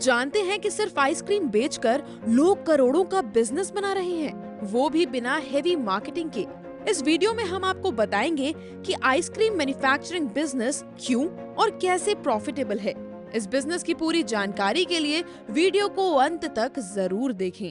जानते हैं कि सिर्फ आइसक्रीम बेचकर लोग करोड़ों का बिजनेस बना रहे हैं, वो भी बिना हेवी मार्केटिंग के। इस वीडियो में हम आपको बताएंगे कि आइसक्रीम मैन्युफैक्चरिंग बिजनेस क्यों और कैसे प्रॉफिटेबल है। इस बिजनेस की पूरी जानकारी के लिए वीडियो को अंत तक जरूर देखें।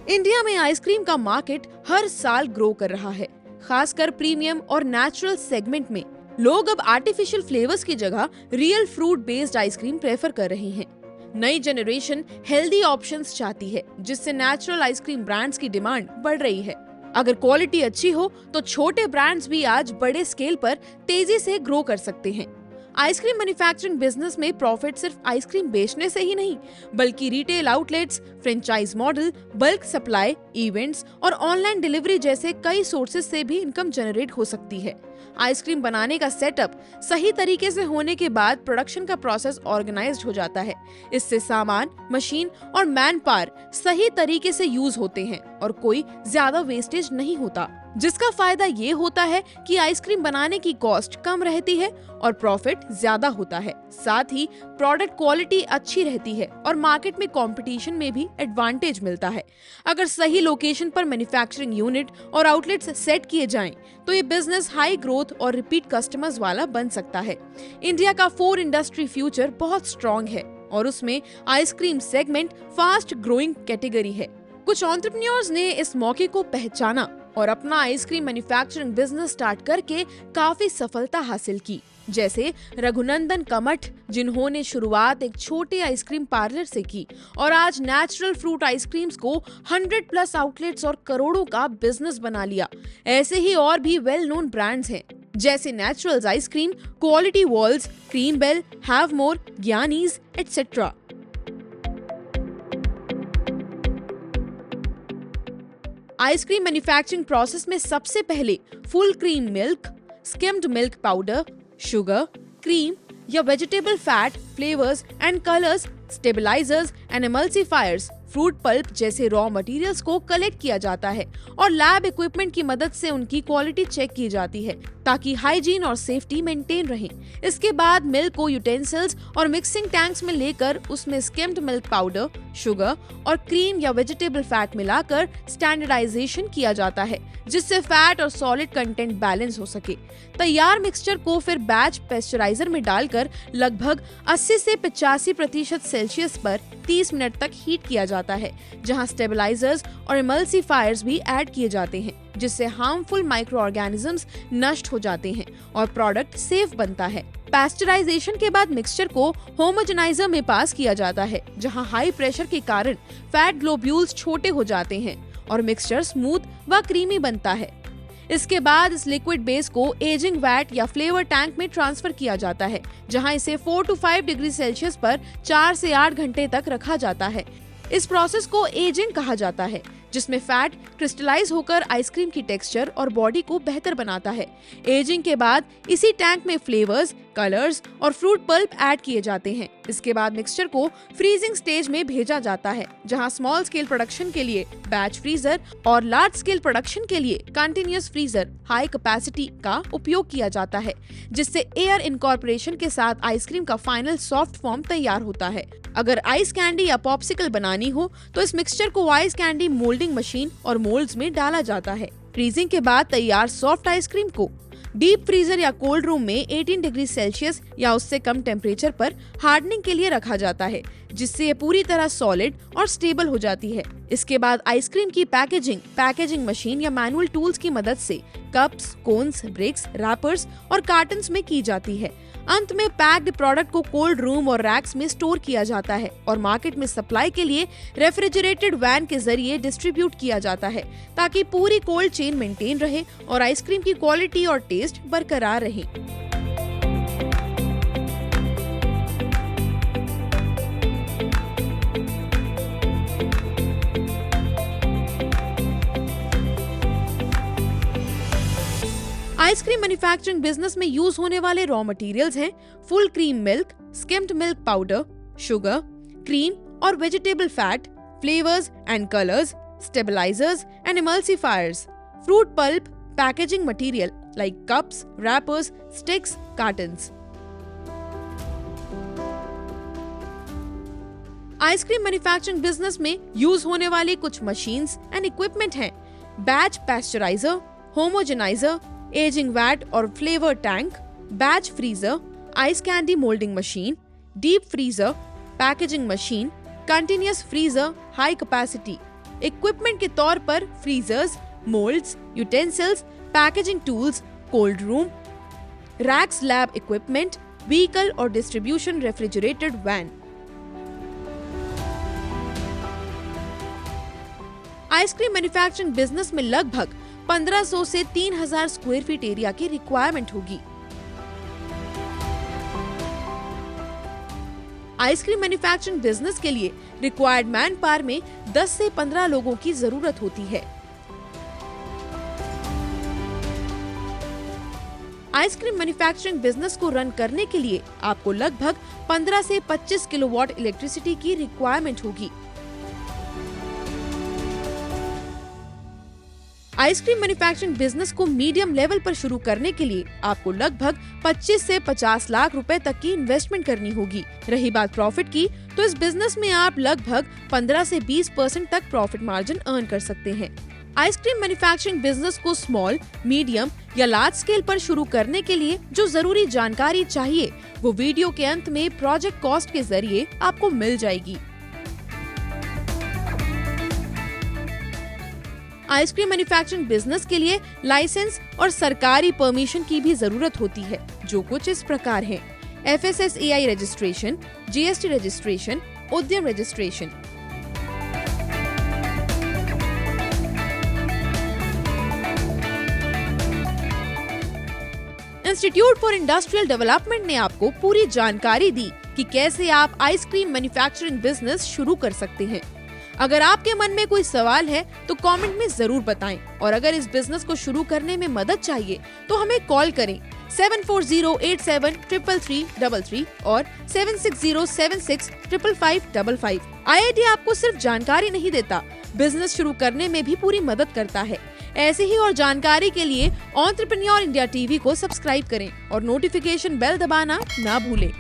इंडिया में आइसक्रीम का मार्केट हर साल ग्रो कर रहा है, खासकर प्रीमियम और नेचुरल सेगमेंट में। लोग अब आर्टिफिशियल फ्लेवर्स की जगह real fruit based ice cream prefer कर रहे हैं। नई जनरेशन हेल्दी ऑप्शंस चाहती है, जिससे नेचुरल आइसक्रीम ब्रांड्स की डिमांड बढ़ रही है। अगर क्वालिटी अच्छी हो तो छोटे ब्रांड्स भी आज बड़े स्केल पर तेजी से ग्रो कर सकते हैं। आइसक्रीम मैन्युफैक्चरिंग बिजनेस में प्रॉफिट सिर्फ आइसक्रीम बेचने से ही नहीं, बल्कि retail outlets, franchise model, bulk supply, events और ऑनलाइन डिलीवरी जैसे कई सोर्सेज से भी इनकम जनरेट हो सकती है। आइसक्रीम बनाने का सेटअप सही तरीके से होने के बाद प्रोडक्शन का प्रोसेस ऑर्गेनाइज्ड हो जाता है। इससे सामान, मशीन और मैन पावर सही तरीके से यूज होते हैं और कोई ज्यादा वेस्टेज नहीं होता, जिसका फायदा ये होता है कि आइसक्रीम बनाने की कॉस्ट कम रहती है और प्रॉफिट ज्यादा होता है। साथ ही प्रोडक्ट क्वालिटी अच्छी रहती है और मार्केट में कंपटीशन में भी एडवांटेज मिलता है। अगर सही लोकेशन पर मैन्युफैक्चरिंग यूनिट और आउटलेट्स सेट किए जाएं, तो ये बिजनेस हाई ग्रोथ और रिपीट कस्टमर्स वाला बन सकता है। इंडिया का 4 इंडस्ट्री फ्यूचर बहुत स्ट्रॉन्ग है और उसमें ice cream segment fast growing category है। कुछ एंटरप्रेन्योर्स ने इस मौके को पहचाना और अपना आइसक्रीम मैन्युफैक्चरिंग बिजनेस स्टार्ट करके काफी सफलता हासिल की, जैसे रघुनंदन कमठ, जिन्होंने शुरुआत एक छोटे आइसक्रीम पार्लर से की और आज नेचुरल फ्रूट आइसक्रीम्स को 100+ आउटलेट्स और करोड़ों का बिजनेस बना लिया। ऐसे ही और भी वेल नोन ब्रांड्स हैं, जैसे Naturals ice cream, Kwality Wall's, Cream Bell, Havmor, Giani's etcetera. Ice cream manufacturing process में सबसे पहले full cream milk, skimmed milk powder, sugar, cream या vegetable fat, flavours and colours, stabilisers and emulsifiers, fruit pulp जैसे raw materials को collect किया जाता है और लैब इक्विपमेंट की मदद से उनकी क्वालिटी चेक की जाती है ताकि हाइजीन और सेफ्टी मेंटेन रहे। इसके बाद मिल्क को यूटेंसिल्स और मिक्सिंग टैंक्स में लेकर उसमें स्किम्ड मिल्क पाउडर, शुगर और क्रीम या वेजिटेबल फैट मिलाकर स्टैंडर्डाइजेशन किया जाता है, जिससे फैट और सॉलिड कंटेंट बैलेंस हो सके। तैयार मिक्सचर को फिर बैच पेस्चराइजर में डालकर लगभग 80 से 85% सेल्सियस पर 30 मिनट तक हीट किया जाता है, जहां स्टेबलाइजर्स और एमल्सिफायर्स भी ऐड किए जाते हैं, जिससे हार्मफुल माइक्रो ऑर्गेनिजम्स नष्ट हो जाते हैं और प्रोडक्ट सेफ बनता है। पेस्चराइजेशन के बाद मिक्सचर को होमोजेनाइजर में पास किया जाता है, जहां हाई प्रेशर के कारण फैट ग्लोब्यूल्स छोटे हो जाते हैं और मिक्सचर स्मूथ व क्रीमी बनता है। इसके बाद इस लिक्विड बेस को एजिंग वैट या फ्लेवर टैंक में ट्रांसफर किया जाता है, जहां इसे 4 to 5 डिग्री सेल्सियस पर 4 से 8 घंटे तक रखा जाता है। इस प्रोसेस को एजिंग कहा जाता है, जिसमें फैट क्रिस्टलाइज होकर आइसक्रीम की टेक्सचर और बॉडी को बेहतर बनाता है। एजिंग के बाद इसी टैंक में फ्लेवर्स, कलर्स और फ्रूट पल्प ऐड किए जाते हैं। इसके बाद मिक्सचर को फ्रीजिंग स्टेज में भेजा जाता है, जहां स्मॉल स्केल प्रोडक्शन के लिए बैच फ्रीजर और लार्ज स्केल प्रोडक्शन के लिए कंटिन्यूअस फ्रीजर हाई कैपेसिटी का उपयोग किया जाता है, जिससे एयर इनकॉर्पोरेशन के साथ आइसक्रीम का फाइनल सॉफ्ट फॉर्म तैयार होता है। अगर आइस कैंडी या पॉप्सिकल बनानी हो तो इस मिक्सचर को आइस कैंडी मोल्डिंग मशीन और मोल्ड्स में डाला जाता है। फ्रीजिंग के बाद तैयार सॉफ्ट आइसक्रीम को डीप फ्रीजर या कोल्ड रूम में 18 डिग्री सेल्सियस या उससे कम टेम्परेचर पर हार्डनिंग के लिए रखा जाता है, जिससे ये पूरी तरह सॉलिड और स्टेबल हो जाती है। इसके बाद आइसक्रीम की पैकेजिंग मशीन या मैनुअल टूल्स की मदद से कप्स, कोन्स, ब्रिक्स, रैपर्स और कार्टन्स में की जाती है। अंत में पैक्ड प्रोडक्ट को कोल्ड रूम और रैक्स में स्टोर किया जाता है और मार्केट में सप्लाई के लिए रेफ्रिजरेटेड वैन के जरिए डिस्ट्रीब्यूट किया जाता है, ताकि पूरी कोल्ड चेन मेंटेन रहे और आइसक्रीम की क्वालिटी और टेस्ट बरकरार रहे। आइसक्रीम मैन्युफैक्चरिंग बिजनेस में यूज होने वाले रॉ मटेरियल्स हैं full cream milk, skimmed milk powder, sugar, cream और vegetable fat, flavors and colors, stabilizers and emulsifiers, fruit pulp, packaging material like cups, wrappers, sticks, cartons. Ice cream manufacturing business में use होने वाली कुछ machines and equipment हैं batch pasteurizer, homogenizer, ageing vat और flavour tank, batch freezer, ice candy moulding machine, deep freezer, packaging machine, continuous freezer, high capacity. Equipment के तौर पर freezers, moulds, utensils, packaging tools, cold room, racks, lab equipment, vehicle और distribution refrigerated van. Ice cream manufacturing business में लगभग 1500 से 3000 square feet area की requirement होगी। Ice cream manufacturing business के लिए रिक्वायर्ड मैन पावर में 10 से 15 लोगों की जरूरत होती है। आइसक्रीम मैन्युफैक्चरिंग बिजनेस को रन करने के लिए आपको लगभग 15 से 25 किलोवाट इलेक्ट्रिसिटी की रिक्वायरमेंट होगी। आइसक्रीम मैन्युफैक्चरिंग बिजनेस को मीडियम लेवल पर शुरू करने के लिए आपको लगभग 25 से 50 लाख रुपए तक की इन्वेस्टमेंट करनी होगी। रही बात प्रॉफिट की, तो इस बिजनेस में आप लगभग 15 से 20% तक प्रॉफिट मार्जिन अर्न कर सकते हैं। आइसक्रीम मैन्युफैक्चरिंग बिजनेस को स्मॉल, मीडियम या लार्ज स्केल पर शुरू करने के लिए जो जरूरी जानकारी चाहिए वो वीडियो के अंत में प्रोजेक्ट कॉस्ट के जरिए आपको मिल जाएगी। आइसक्रीम मैन्युफैक्चरिंग बिजनेस के लिए लाइसेंस और सरकारी परमिशन की भी जरूरत होती है, जो कुछ इस प्रकार है: FSSAI रजिस्ट्रेशन, GST रजिस्ट्रेशन, उद्यम registration. Institute for industrial development ने आपको पूरी जानकारी दी कि कैसे आप आइसक्रीम मैन्युफैक्चरिंग बिजनेस शुरू कर सकते हैं। अगर आपके मन में कोई सवाल है तो कमेंट में जरूर बताएं, और अगर इस बिजनेस को शुरू करने में मदद चाहिए तो हमें कॉल करें 7408733333 और 7607655555। IIT आपको सिर्फ जानकारी नहीं देता, बिजनेस शुरू करने में भी पूरी मदद करता है। ऐसे ही और जानकारी के लिए एंटरप्रेन्योर इंडिया टीवी को सब्सक्राइब करें और नोटिफिकेशन बेल दबाना ना भूलें।